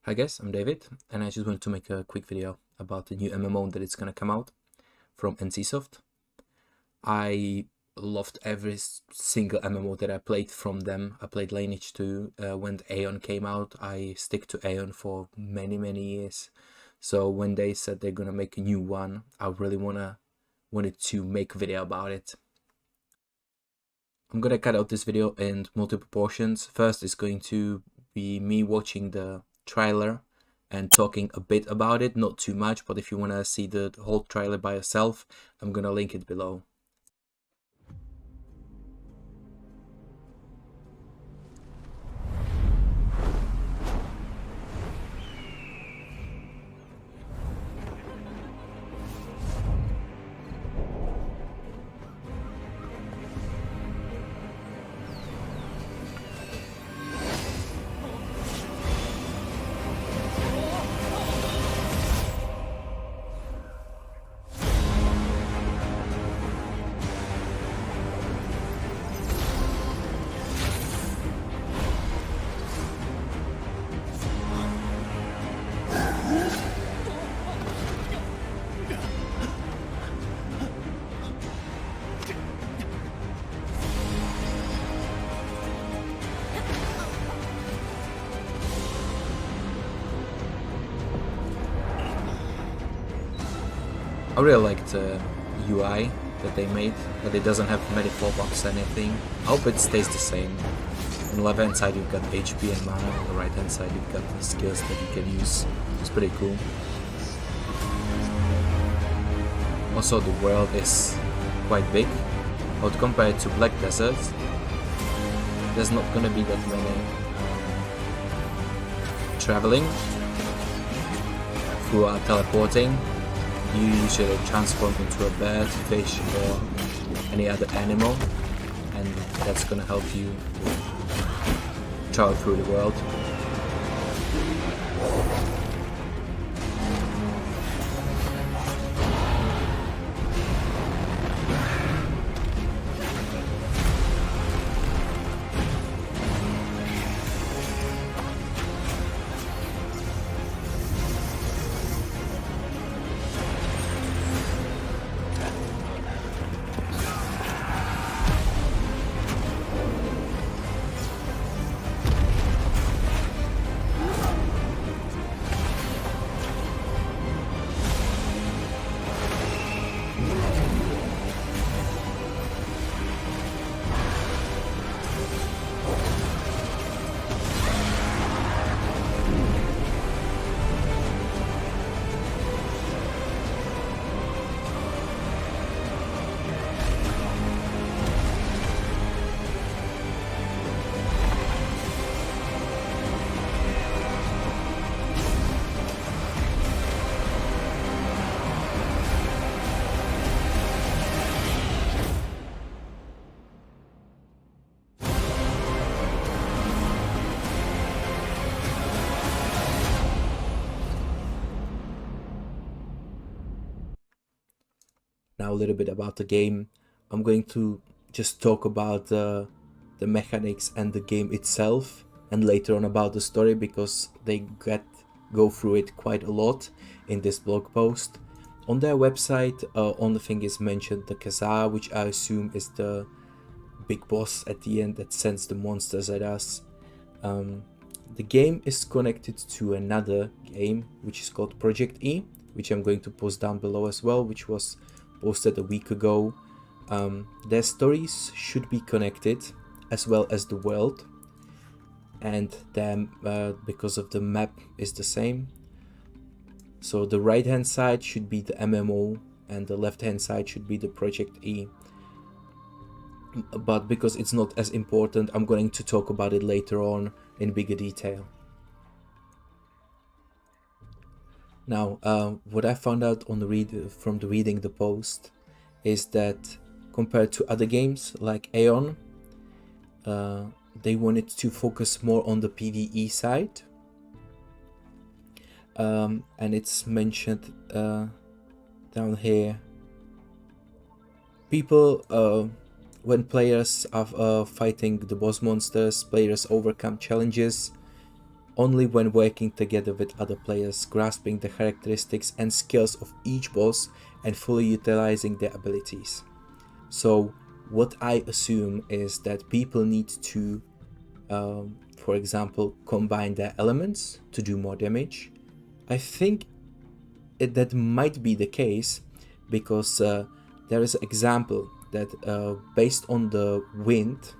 Hi guys, I'm David, and I just wanted to make a quick video about the new MMO that is gonna come out from NCSoft. I loved every single MMO that I played from them. I played Lineage 2 when Aeon came out. I stick to Aeon for many years. So when they said they're gonna make a new one, I really wanted to make a video about it. I'm gonna cut out this video in multiple portions. First is going to be me watching the trailer and talking a bit about it, not too much, but if you want to see the whole trailer by yourself, I'm gonna link it below. I really like the UI that they made, but it doesn't have many pop-ups or anything. I hope it stays the same. On the left hand side you've got HP and mana, on the right hand side you've got the skills that you can use. It's pretty cool. Also the world is quite big, but compared to Black Desert, there's not gonna be that many traveling through teleporting. You usually transform into a bird, fish, or any other animal, and that's gonna help you travel through the world. Now a little bit about the game. I'm going to just talk about the mechanics and the game itself, and later on about the story, because they go through it quite a lot in this blog post. On their website, on the thing is mentioned the Kazaa, which I assume is the big boss at the end that sends the monsters at us. The game is connected to another game which is called Project E, which I'm going to post down below as well, which was posted a week ago. Their stories should be connected, as well as the world, and then because of the map is the same. So the right hand side should be the MMO and the left hand side should be the Project E. But because it's not as important, I'm going to talk about it later on in bigger detail. Now, what I found out on from reading the post is that compared to other games like Aeon, they wanted to focus more on the PvE side, and it's mentioned down here. People, when players are fighting the boss monsters, players overcome challenges only when working together with other players, grasping the characteristics and skills of each boss and fully utilizing their abilities. So what I assume is that people need to, for example, combine their elements to do more damage. I think that might be the case because there is an example that based on the wind,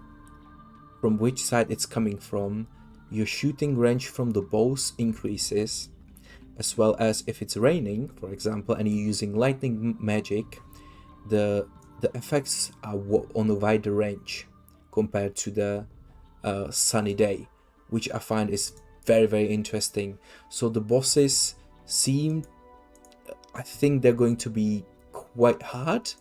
from which side it's coming from, your shooting range from the bows increases, as well as if it's raining, for example, and you're using lightning magic, the effects are on a wider range compared to the sunny day, which I find is very, very interesting. So the bosses seem, I think they're going to be quite hard,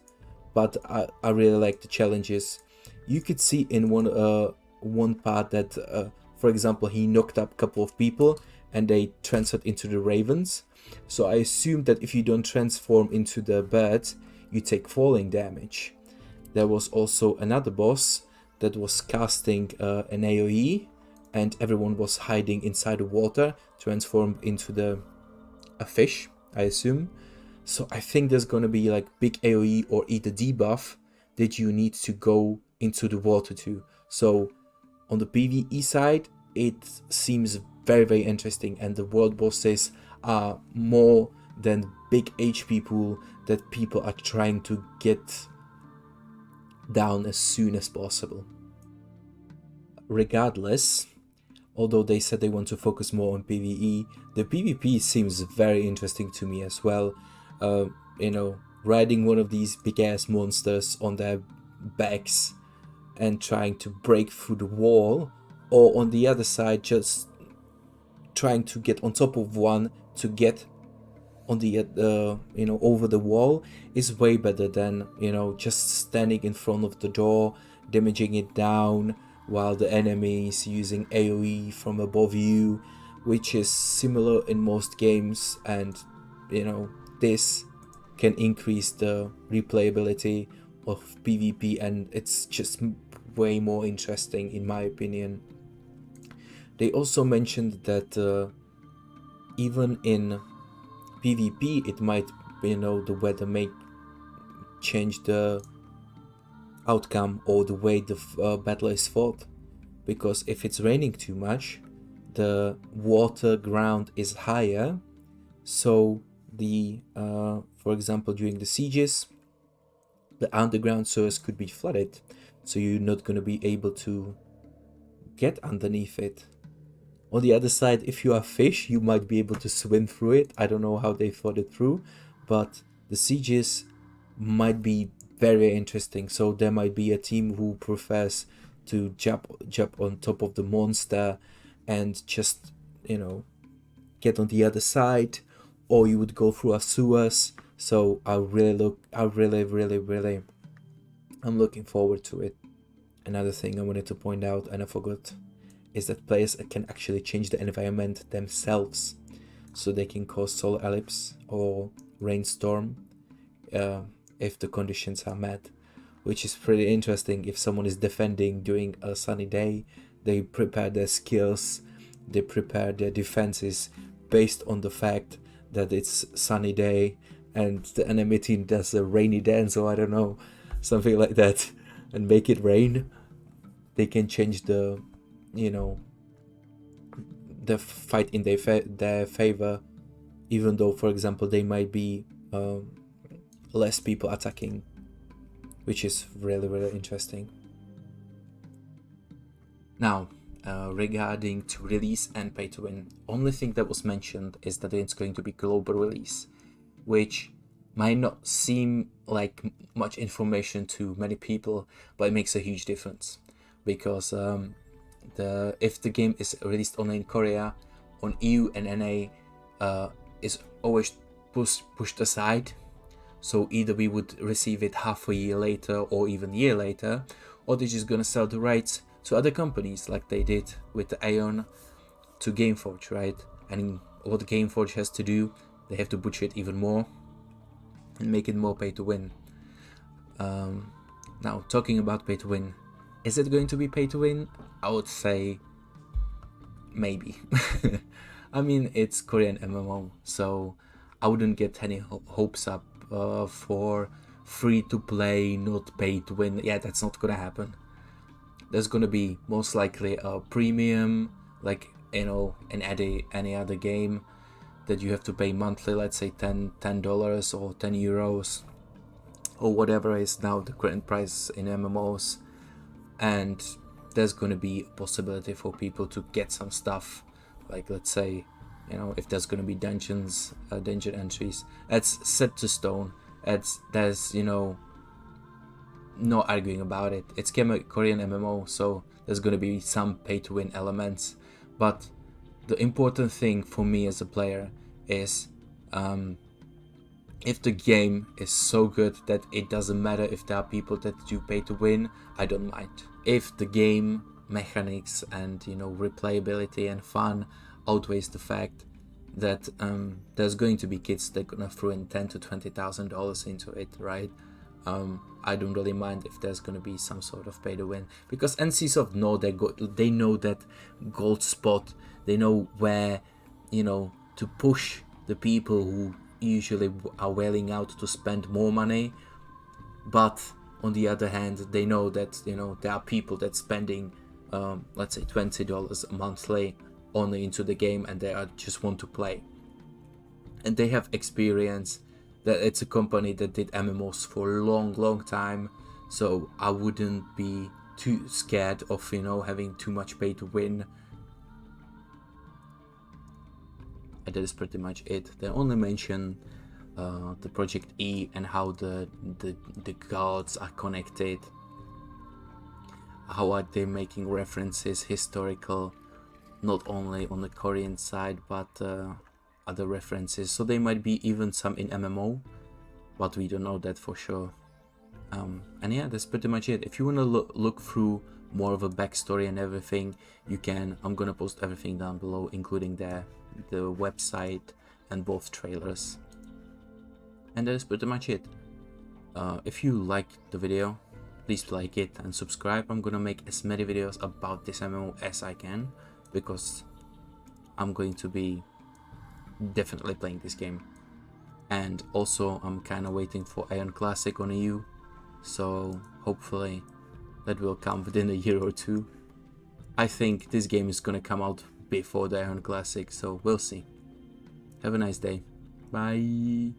but I really like the challenges. You could see in one part that, for example, he knocked up a couple of people and they transferred into the ravens. So I assume that if you don't transform into the birds, you take falling damage. There was also another boss that was casting an AoE, and everyone was hiding inside the water, transformed into a fish, I assume. So I think there's gonna be like big AoE or either debuff that you need to go into the water too. So on the PvE side, it seems very, very interesting, and the world bosses are more than big HP pool that people are trying to get down as soon as possible. Regardless, although they said they want to focus more on PvE, the PvP seems very interesting to me as well. Riding one of these big ass monsters on their backs and trying to break through the wall, or on the other side just trying to get on top of one to get on the over the wall, is way better than just standing in front of the door, damaging it down while the enemy is using AoE from above you, which is similar in most games. And this can increase the replayability of PvP, and it's just way more interesting in my opinion. They also mentioned that even in PvP it might, the weather may change the outcome or the way the battle is fought, because if it's raining too much, the water ground is higher, so the for example during the sieges, the underground source could be flooded, so you're not going to be able to get underneath it. On the other side, if you are fish, you might be able to swim through it. I don't know how they thought it through, but the sieges might be very interesting. So there might be a team who prefers to jump on top of the monster and just get on the other side, or you would go through a sewers. So I'm looking forward to it. Another thing I wanted to point out, and I forgot, is that players can actually change the environment themselves, so they can cause solar eclipse or rainstorm if the conditions are met, which is pretty interesting. If someone is defending during a sunny day, they prepare their skills, they prepare their defenses based on the fact that it's sunny day, and the enemy team does a rainy dance, or I don't know, something like that, and make it rain. They can change the fight in their favor, even though, for example, they might be less people attacking, which is really, really interesting. Now, regarding to release and pay to win, only thing that was mentioned is that it's going to be global release, which might not seem like much information to many people, but it makes a huge difference, because if the game is released only in Korea, on EU and NA is always pushed aside. So either we would receive it half a year later or even a year later, or they're just gonna sell the rights to other companies like they did with the Aeon to Gameforge, right? And what Gameforge has to do, they have to butcher it even more and make it more pay to win. Now, talking about pay to win, is it going to be pay to win? I would say maybe. I mean, it's Korean MMO, so I wouldn't get any hopes up for free to play, not pay to win. Yeah, that's not gonna happen. There's gonna be most likely a premium, like, you know, in any other game, that you have to pay monthly, let's say $10 or €10 or whatever is now the current price in MMOs. And there's gonna be a possibility for people to get some stuff, like, let's say, you know, if there's gonna be dungeon entries, that's set to stone. There's, you know, no arguing about it. It's Korean MMO, so there's gonna be some pay to win elements. But the important thing for me as a player is, if the game is so good that it doesn't matter if there are people that you pay to win, I don't mind. If the game mechanics and, you know, replayability and fun outweighs the fact that there's going to be kids that are gonna throw in $10,000 to $20,000 into it, right? I don't really mind if there's gonna be some sort of pay to win, because NCSoft know they know that gold spot. They know where, you know, to push the people who usually are wailing out to spend more money. But on the other hand, they know that, you know, there are people that spending let's say $20 monthly only into the game, and they just want to play, and they have experience. That it's a company that did MMOs for a long time, so I wouldn't be too scared of, you know, having too much pay to win. And that is pretty much it. They only mention the Project E and how the gods are connected. How are they making references, historical, not only on the Korean side, but other references. So they might be even some in MMO, but we don't know that for sure. And yeah, that's pretty much it. If you want to look through more of a backstory and everything, you can. I'm gonna post everything down below, including the website and both trailers. And that is pretty much it. If you liked the video, please like it and subscribe. I'm gonna make as many videos about this MMO as I can, because I'm going to be definitely playing this game. And also I'm kind of waiting for Iron Classic on EU, so hopefully that will come within a year or two. I think this game is gonna come out before the Iron Classic, so we'll see. Have a nice day. Bye.